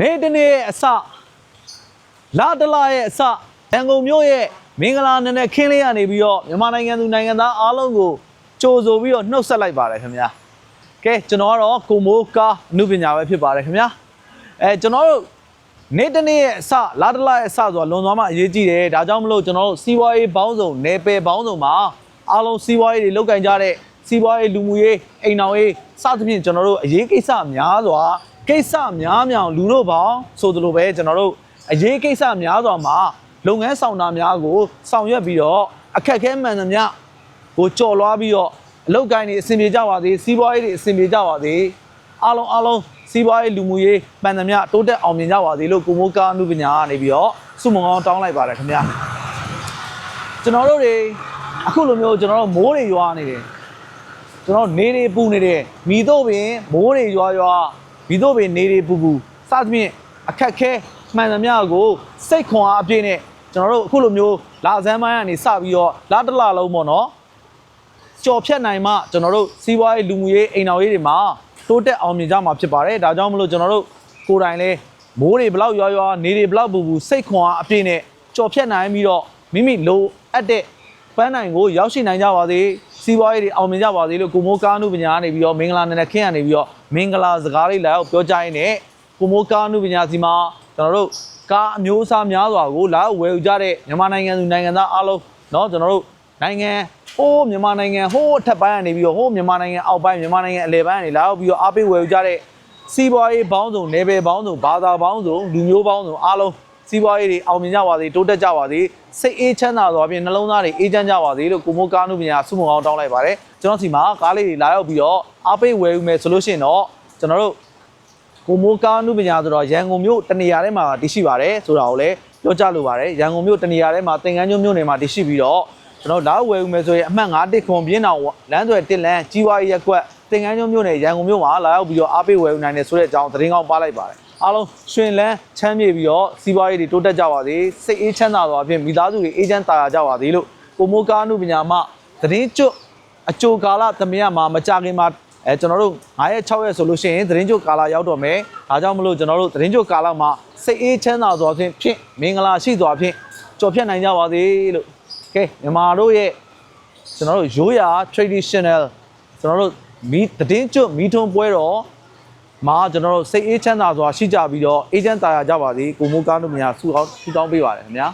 နေတနေ့အစလာတလာရဲ့အစရန်ကုန်မြို့ရဲ့မင်္ဂလာနံနက်ခင်းလေးရနေပြီးတော့မြန်မာနိုင်ငံသူနိုင်ငံသားအားလုံးကိုကြိုဆိုပြီးတော့နှုတ်ဆက်လိုက်ပါတယ်ခင်ဗျာကဲကျွန်တော်ကတော့ကိုမိုးကားအမှုပညာပဲဖြစ်ပါတယ်ခင်ဗျာကျွန်တော်တို့နေတနေ့ရဲ့အစလာတလာရဲ့အစဆိုတာလွန်သွားမှအရေးကြီးတယ်ဒါကြောင့်မလို့ကျွန်တော်တို့စီးပွားရေးဘောင်းဆောင်နယ်ပယ်ဘောင်းဆောင်မှာအားလုံးစီးပွားရေးတွေလုပ်ကင်ကြတဲ့စီးပွားရေးလူမှုရေးအိမ်တော်ရေးစသဖြင့်ကျွန်တော်တို့အရေးကိစ္စများစွာကိစ္စများမြောင်လူတို့ပေါင်းဆိုသလိုပဲကျွန်တော်တို့အရေးကိစ္စများစွာမှာလုပ်ငန်းဆောင်တာများကိုဆောင်ရွက်ပြီးတော့အခက်အခဲမှန်သမျှကိုကြော်လွှားပြီးတော့အလုပ်ကိုင်းတွေအဆင်ပြေကြပါသေးစီးပွားရေးတွေအဆင်ပြေကြပါသေးအားလုံးစီးပွားရေးလူမှုရေးမှန်သမျှတိုးတက်အောင်မြင်ကြပါသေးလို့ကိုမိုးကားအမှုပညာကနေပြီးတော့စုမုံကောင်းတောင်းလိုက်ပါတယ်ခင်ဗျာကျွန်တော်တို့တွေအခုလိုမျိုးကျွန်တော်တို့မိုးတွေရွာနေတယ်ကျွန်တော်နေတွေပူနေတယ်မိတို့ပင်မိုးတွေရွာမိတို့ပင်နေတွေပူစသဖြင့်အခက်ခဲမှန်သမျှကိုစိတ်ခွန်အားအပြည့်နဲ့ကျွန်တော်တို့အခုလိုမျိုးလာဇန်းပိုင်းကနေစပြီးတော့လာတလလုံးပေါ့နော်ကြော်ဖြတ်နိုင်မှကျွန်တော်တို့စီးပွားရေးလူမှုရေးအိမ်တော်ရေးတွေမှာတိုးတက်အောင်မြင်ကြမှာဖြစ်ပါတယ်ဒါကြောင့်မလို့ကျွန်တော်တို့ကိုယ်တိုင်လဲမိုးတွေဘလောက်ရွာနေတွေဘလောက်ပူစိတ်ခွန်အားအပြည့်နဲ့ကြော်ဖြတ်နိုင်ပြီးတော့မိမိလိုအပ်တဲ့ပန်းနိုင်ကိုရောက်ရှိနိုင်ကြပါသေးစီးပွားရေးတွေအောင်မြင်ကြပါသေးလို့ကိုမိုးကားအမှုပညာကနေပြီးတော့မင်္ဂလာနံနက်ခင်းကနေပြီးတော့မင်္ဂလာစကားလေးလာရောက်ပြောကြရင်းနဲ့ကိုမိုးကားအမှုပညာစီမှာကျွန်တော်တို့ကားအမျိုးအစားများစွာကိုလာဝယ်ယူကြတဲ့မြန်မာနိုင်ငံသူနိုင်ငံသားအားလုံးเนาะကျွန်တော်တို့နိုင်ငံမြန်မာနိုင်ငံအထက်ပိုင်းကနေပြီးတော့မြန်မာနိုင်ငံအောက်ပိုင်းမြန်မာနိုင်ငံအလယ်ပိုင်းကနေလာရောက်ပြီးတော့အားပေးဝယ်ယူကြတဲ့စီးပွားရေးပေါင်းစုံနယ်ပယ်ပေါင်းစုံဘာသာပေါင်းစုံလူမျိုးပေါင်းစုံအားလုံးစီးပွားရေးတွေအောင်မြင်ကြပါစေတိုးတက်ကြပါစေစိတ်အေးချမ်းသာစွာဖြင့်နှလုံးသားတွေအေးချမ်းကြပါစေလို့ကိုမိုးကားအမှုပညာစုမုံအောင်တောင်းလိုက်ပါတယ်ကျွန်တော်စီမှာကားလေးတွေလာရောက်ပြီးတော့အားပေးဝယ်ယူမယ်ဆိုလို့ရှိရင်တော့ကျွန်တော်တို့ကိုမိုးကားအမှုပညာဆိုတော့ရန်ကုန်မြို့တနေရာထဲမှာတည်ရှိပါတယ်ဆိုတာကိုလည်းပြောကြလိုပါတယ်ရန်ကုန်မြို့တနေရာထဲမှာသင်္ကန်းကျွန်းမြို့နယ်မှာတည်ရှိပြီးတော့ကျွန်တော်လာဝယ်ယူမယ်ဆိုရင်အမှတ်9ခွန်ပြင်းတော်လမ်းသွယ်1လမ်းကြီးဝါးရက်ကွက်သင်္ကန်းကျွန်းမြို့နယ်ရန်ကုန်မြို့မှာလာရောက်ပြီးတော့အားပေးဝယ်ယူနိုင်တယ်ဆိုတဲ့အကြောင်းသတင်းကောင်းပါလိုက်ပါတယ်အားလုံးရွှင်လန်းချမ်းမြေပြီးတော့စီးပွားရေးတွေတိုးတက်ကြပါစေစိတ်အေးချမ်းသာစွာဖြင့်မိသားစုတွေအေးချမ်းသာရကြပါစေလို့ကိုမိုးကားအမှုပညာမှသတင်းကျွတ်အကြိုကာလသမယမှာမကြခင်မှာကျွန်တော်တို့9ရက်6ရက်ဆိုလို့ရှိရင်သတင်းကျွတ်ကာလရောက်တော့မယ်ဒါကြောင့်မလို့ကျွန်တော်တို့သတင်းကျွတ်ကာလမှာစိတ်အေးချမ်းသာစွာဖြင့်မင်္ဂလာရှိစွာဖြင့်ကြော်ဖြတ်နိုင်ကြပါစေလို့ကဲမြန်မာတို့ရဲ့ကျွန်တော်တို့ရိုးရာ traditional ကျွန်တော်တို့သတင်းကျွတ်မီးထွန်းပွဲတော်မှာကျွန်တော်တို့စိတ်အေးချမ်းသာစွာရှိကြပြီးတော့အေးချမ်းသာရကြပါစေကိုမိုးကားတို့များဆုတောင်းပေးပါတယ်ခင်ဗျာ